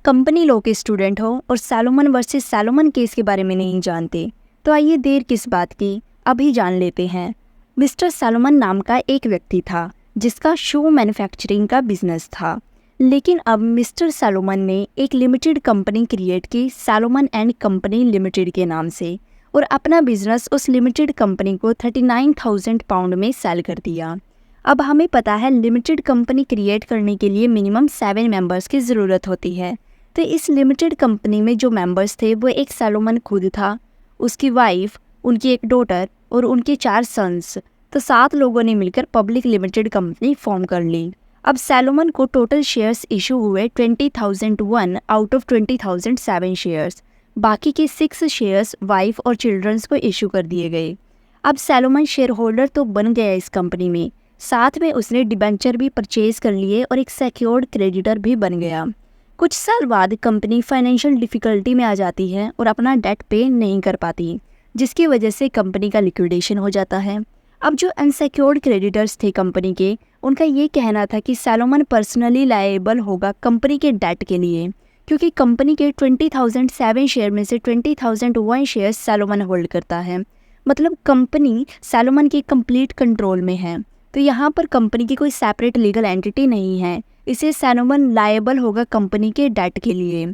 Company law के student हो और सैलोमन वर्सेस सैलोमन केस के बारे में नहीं जानते, तो आइए देर किस बात की, अभी जान लेते हैं। मिस्टर सैलोमन नाम का एक व्यक्ति था जिसका शू मैन्युफैक्चरिंग का बिजनेस था। लेकिन अब मिस्टर सैलोमन ने एक लिमिटेड कंपनी क्रिएट की, सैलोमन एंड कंपनी लिमिटेड के नाम से, और अपना बिजनेस उस लिमिटेड कंपनी को 39,000 पाउंड में सेल कर दिया। अब हमें पता है लिमिटेड कंपनी क्रिएट करने के लिए मिनिमम 7 मेंबर्स की ज़रूरत होती है। तो इस लिमिटेड कंपनी में जो मेंबर्स थे वो एक सैलोमन खुद था, उसकी वाइफ, उनकी एक डॉटर और उनके 4 सन्स। तो 7 लोगों ने मिलकर पब्लिक लिमिटेड कंपनी फॉर्म कर ली। अब सैलोमन को टोटल शेयर्स इशू हुए 20,001 आउट ऑफ 20,007 शेयर्स। बाकी के 6 शेयर्स वाइफ और चिल्ड्रंस को इशू कर दिए गए। अब सैलोमन शेयर होल्डर तो बन गया इस कंपनी में, साथ में उसने डिबेंचर भी परचेज कर लिए और एक सिक्योर्ड क्रेडिटर भी बन गया। कुछ साल बाद कंपनी फाइनेंशियल डिफ़िकल्टी में आ जाती है और अपना डेट पे नहीं कर पाती, जिसकी वजह से कंपनी का लिक्विडेशन हो जाता है। अब जो अनसिक्योर्ड क्रेडिटर्स थे कंपनी के, उनका ये कहना था कि सैलोमन पर्सनली लायबल होगा कंपनी के डेट के लिए, क्योंकि कंपनी के 20,007 शेयर में से 20,001 शेयर सैलोमन होल्ड करता है। मतलब कंपनी सैलोमन के कंप्लीट कंट्रोल में है। तो यहाँ पर कंपनी की कोई सेपरेट लीगल एंटिटी नहीं है, इसे सैलोमन लायबल होगा कंपनी के डेट के लिए।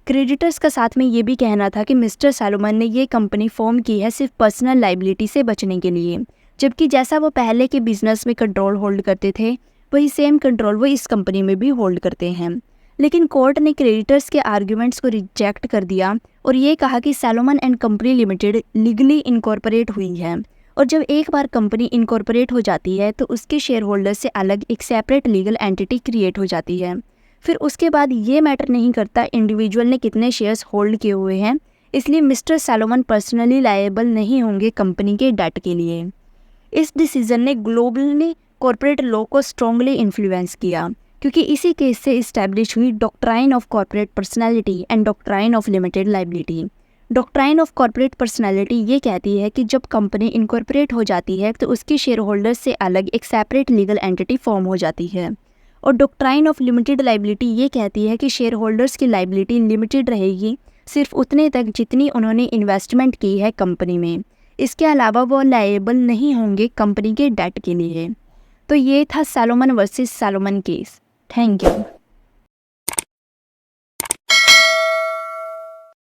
क्रेडिटर्स का साथ में ये भी कहना था कि मिस्टर सैलोमन ने ये कंपनी फॉर्म की है सिर्फ पर्सनल लाइबिलिटी से बचने के लिए, जबकि जैसा वो पहले के बिजनेस में कंट्रोल होल्ड करते थे वही सेम कंट्रोल वो इस कंपनी में भी होल्ड करते हैं। लेकिन कोर्ट ने क्रेडिटर्स के आर्ग्यूमेंट्स को रिजेक्ट कर दिया और ये कहा कि Salomon and company limited legally incorporate हुई है, और जब एक बार कंपनी इनकॉर्पोरेट हो जाती है तो उसके शेयर होल्डर से अलग एक सेपरेट लीगल एंटिटी क्रिएट हो जाती है। फिर उसके बाद ये मैटर नहीं करता इंडिविजुअल ने कितने शेयर्स होल्ड किए हुए हैं, इसलिए मिस्टर सैलोमन पर्सनली लायबल नहीं होंगे कंपनी के डेट के लिए। इस डिसीजन ने ग्लोबली कॉर्पोरेट लॉ को स्ट्रांगली इन्फ्लुएंस किया, क्योंकि इसी केस से इस्टेब्लिश हुई doctrine of corporate personality and doctrine of limited liability. Doctrine of corporate personality ये कहती है कि जब कंपनी इनकॉर्पोरेट हो जाती है तो उसके शेयर होल्डर से अलग एक सेपरेट लीगल एंटिटी फॉर्म हो जाती है। और डॉक्ट्राइन ऑफ लिमिटेड लाइबिलिटी ये कहती है कि शेयर होल्डर्स की लाइबिलिटी लिमिटेड रहेगी सिर्फ उतने तक जितनी उन्होंने इन्वेस्टमेंट की है कंपनी में। इसके अलावा वो लायबल नहीं होंगे कंपनी के डेट के लिए। तो ये था Salomon versus Salomon case. Thank you.